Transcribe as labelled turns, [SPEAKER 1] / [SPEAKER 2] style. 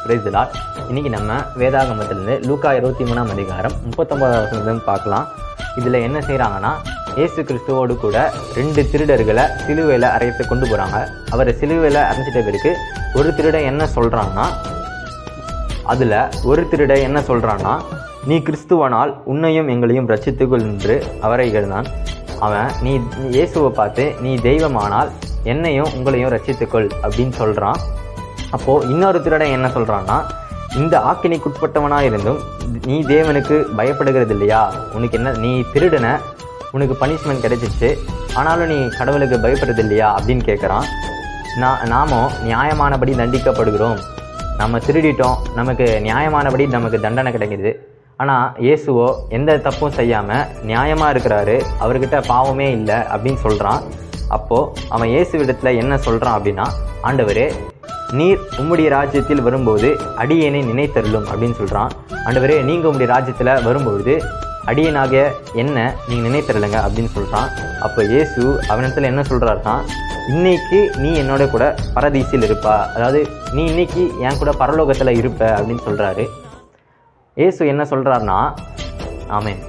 [SPEAKER 1] Praise the Lord. இன்னைக்கு நம்ம வேதாகமத்திலிருந்து லூக்கா 23ஆம் அதிகாரம் 39வது வசனம் பார்க்கலாம். இதில் என்ன செய்கிறாங்கன்னா, இயேசு கிறிஸ்துவோடு கூட 2 திருடர்களை சிலுவையில் அறையத்தை கொண்டு போகிறாங்க. அவரை சிலுவையில் அரைஞ்சிட்ட பிறகு ஒரு திருடன் என்ன சொல்கிறான்னா, அதில் ஒரு திருடன் என்ன சொல்கிறான்னா, நீ கிறிஸ்துவனால் உன்னையும் எங்களையும் ரட்சித்துக்கொள் என்று அவரை எழுந்தான். அவன் நீ இயேசுவை பார்த்து நீ தெய்வமானால் என்னையும் உங்களையும் ரட்சித்துக்கொள் அப்படின்னு சொல்கிறான். அப்போது இன்னொரு திருடன் என்ன சொல்கிறான்னா, இந்த ஆக்கினைக்குட்பட்டவனாக இருந்தும் நீ தேவனுக்கு பயப்படுகிறது இல்லையா, உனக்கு என்ன, நீ திருடனை உனக்கு பனிஷ்மெண்ட் கிடைச்சிச்சு, ஆனாலும் நீ கடவுளுக்கு பயப்படுறது இல்லையா அப்படின்னு கேட்குறான். நாமோ நியாயமானபடி தண்டிக்கப்படுகிறோம், நம்ம திருடிட்டோம், நமக்கு நியாயமானபடி நமக்கு தண்டனை கிடைக்கிது. ஆனால் இயேசுவோ எந்த தப்பும் செய்யாமல் நியாயமாக இருக்கிறாரு, அவர்கிட்ட பாவமே இல்லை அப்படின்னு சொல்கிறான். அப்போது அவன் இயேசுவிடத்தில் என்ன சொல்கிறான் அப்படின்னா, ஆண்டவரே நீர் உம்முடைய ராஜ்யத்தில் வரும்போது அடியேனை நினைத்தருளும் அப்படின்னு சொல்கிறான். ஆண்டவரே நீங்கள் உம்முடைய ராஜ்யத்தில் வரும்பொழுது அடியனாக என்ன நீங்கள் நினைத்தருளுங்க அப்படின்னு சொல்கிறான். அப்போ இயேசு அவனிடத்தில் என்ன சொல்கிறாருன்னா, இன்னைக்கு நீ என்னோட கூட பரதீசில் இருப்பா, அதாவது நீ இன்னைக்கு என் கூட பரலோகத்தில் இருப்ப அப்படின்னு சொல்கிறாரு. இயேசு என்ன சொல்கிறாருன்னா, ஆமென்.